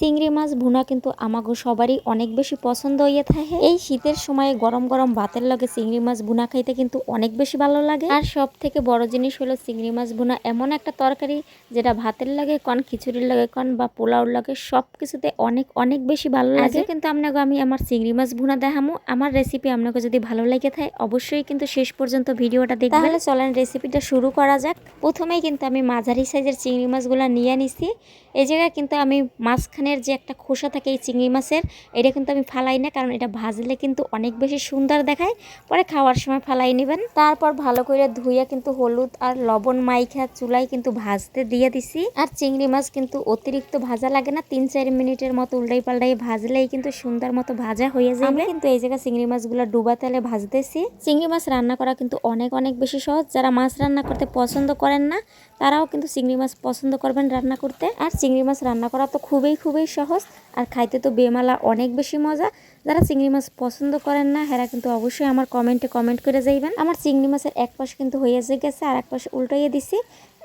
চিংড়ি মাছ ভুনা কিন্তু আমাগো সবারই অনেক বেশি পছন্দ হইয়া থাকে। এই শীতের সময়ে গরম গরম ভাতের লগে চিংড়ি মাছ ভুনা খাইতে কিন্তু অনেক বেশি ভালো লাগে। আর সব থেকে বড় জিনিস হলো চিংড়ি মাছ ভুনা এমন একটা তরকারি যেটা ভাতের লাগে কন, খিচুড়ির লাগে কন বা পোলাওর লাগে সব কিছুতে অনেক অনেক বেশি ভালো লাগে। কিন্তু আমি আমার চিংড়ি মাছ ভুনা দেখামু। আমার রেসিপি আপনাকে যদি ভালো লাগে থাকে অবশ্যই কিন্তু শেষ পর্যন্ত ভিডিওটা দেখবেন। তাহলে চলেন রেসিপিটা শুরু করা যাক। প্রথমেই কিন্তু আমি মাঝারি সাইজের চিংড়ি মাছগুলো নিয়ে নিছি। এই জায়গায় কিন্তু আমি মাঝখানের যে একটা খোসা থাকে এই চিংড়ি মাছের, এটা কিন্তু আমি ফালাই না, কারণ এটা ভাজলে কিন্তু অনেক বেশি সুন্দর দেখায়। পরে খাওয়ার সময় ফালাই নেবেন। তারপর ভালো করে ধুইয়া কিন্তু হলুদ আর লবণ মাইখা চুলাই কিন্তু ভাজতে দিয়ে দিছি। আর চিংড়ি মাছ কিন্তু অতিরিক্ত ভাজা লাগে না, 3-4 মিনিটের মতো উল্টাই পাল্টাই ভাজলেই কিন্তু সুন্দর মতো ভাজা হয়ে যাবে। আমি কিন্তু এই জায়গায় চিংড়ি মাছগুলো ডুবা তেলে ভাজতেছি। চিংড়ি মাছ রান্না করা কিন্তু অনেক অনেক বেশি সহজ। যারা মাছ রান্না করতে পছন্দ করেন না তারাও কিন্তু চিংড়ি মাছ পছন্দ করবেন রান্না করতে। আর চিংড়ি মাছ রান্না করা তো খুবই সহজ, আর খাইতে তো বেমালা অনেক বেশি মজা। যারা চিংড়ি মাছ পছন্দ করেন না হেরা কিন্তু অবশ্যই আমার কমেন্টে কমেন্ট করে যাইবেন। আমার চিংড়ি মাছের এক পাশ কিন্তু হয়ে গেছে, আর এক পাশে উল্টাইয়ে দিছি।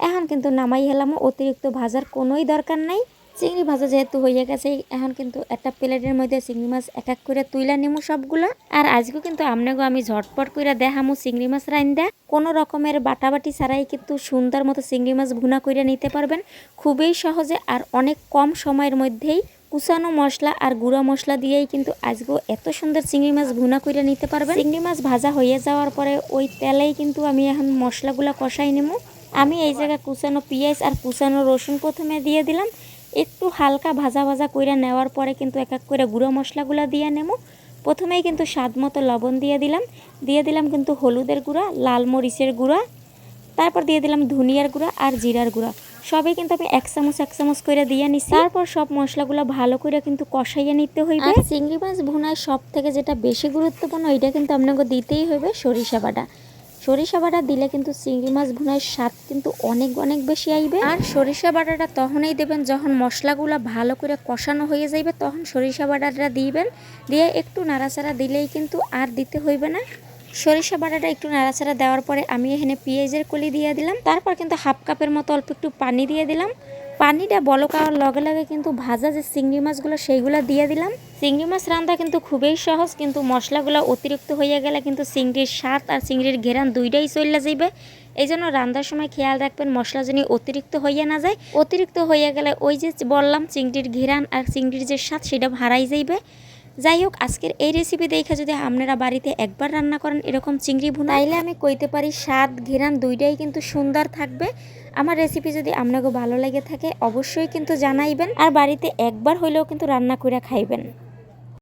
এখন কিন্তু নামাই হেলাম, অতিরিক্ত ভাজার কোনোই দরকার নাই। চিংড়ি ভাজা যেহেতু হয়ে গেছে, এখন কিন্তু একটা প্লেটের মধ্যে চিংড়ি মাছ এক এক করে তুইলা নিমু সবগুলা। আর আজকে কিন্তু আমি ঝটপট করে দেখামু চিংড়ি মাছ রাইন্দা। কোনো রকমের বাটাবাটি ছাড়াই কিন্তু সুন্দর মতো চিংড়ি মাছ ভুনা করে নিতে পারবেন খুবই সহজে, আর অনেক কম সময়ের মধ্যেই। কুচানো মশলা আর গুঁড়া মশলা দিয়েই কিন্তু আজকেও এত সুন্দর চিংড়ি মাছ ভুনা করে নিতে পারবেন। চিংড়ি মাছ ভাজা হয়ে যাওয়ার পরে ওই তেলেই কিন্তু আমি এখন মশলাগুলো কষাই নেবো। আমি এই জায়গায় কুচানো পেঁয়াজ আর কুচানো রসুন প্রথমে দিয়ে দিলাম। একটু হালকা ভাজা ভাজা করে নেওয়ার পরে কিন্তু এক এক করে গুঁড়ো মশলাগুলো দিয়ে নেব। প্রথমেই কিন্তু স্বাদ মতো লবণ দিয়ে দিলাম কিন্তু হলুদের গুঁড়া, লাল মরিচের গুঁড়া, তারপর দিয়ে দিলাম ধনিয়ার গুঁড়া আর জিরার গুঁড়া। সবই কিন্তু আমি এক চামচ করে দিয়ে নিছি। তারপর সব মশলাগুলো ভালো করে কিন্তু কষাইয়ে নিতে হইবে। আর চিংড়ি মাছ ভুনায় সব থেকে যেটা বেশি গুরুত্বপূর্ণ, এটা কিন্তু আপনাকে দিতেই হইবে সরিষা বাটা। সরিষা বাটা দিলে কিন্তু চিংড়ি মাছ ভুনার স্বাদ কিন্তু অনেক অনেক বেশি আইবে। আর সরিষা বাটাটা তখনই দেবেন যখন মশলাগুলো ভালো করে কষানো হয়ে যাইবে, তখন সরিষা বাটাটা দিবেন। দিয়ে একটু নাড়াচাড়া দিলেই কিন্তু আর দিতে হইবে না। সরিষা বাটাটা একটু নাড়াচাড়া দেওয়ার পরে আমি এখানে পেঁয়াজের কলি দিয়ে দিলাম। তারপর কিন্তু হাফ কাপের মতো অল্প একটু পানি দিয়ে দিলাম। পানিটা বলক হওয়ার লগে লগে কিন্তু ভাজা যে চিংড়ি মাছগুলো সেইগুলো দিয়ে দিলাম। চিংড়ি মাছ রান্না কিন্তু খুবই সহজ, কিন্তু মশলাগুলো অতিরিক্ত হয়ে গেলে কিন্তু চিংড়ির স্বাদ আর চিংড়ির ঘেরান দুইটাই চলে যাইবে। এই জন্য রান্নার সময় খেয়াল রাখবেন মশলা যেন অতিরিক্ত হইয়া না যায়। অতিরিক্ত হইয়া গেলে ওই যে বললাম চিংড়ির ঘেরান আর চিংড়ির যে স্বাদ সেটা হারাই যাইবে। যাই হোক, আজকের এই রেসিপি দেখে যদি আপনারা বাড়িতে একবার রান্না করেন এরকম চিংড়ি ভুনা, তাইলে আমি কইতে পারি স্বাদ ঘেরান দুইটাই কিন্তু সুন্দর থাকবে। আমার রেসিপি যদি আপনাকে ভালো লেগে থাকে অবশ্যই কিন্তু জানাইবেন, আর বাড়িতে একবার হইলেও কিন্তু রান্না করে খাইবেন।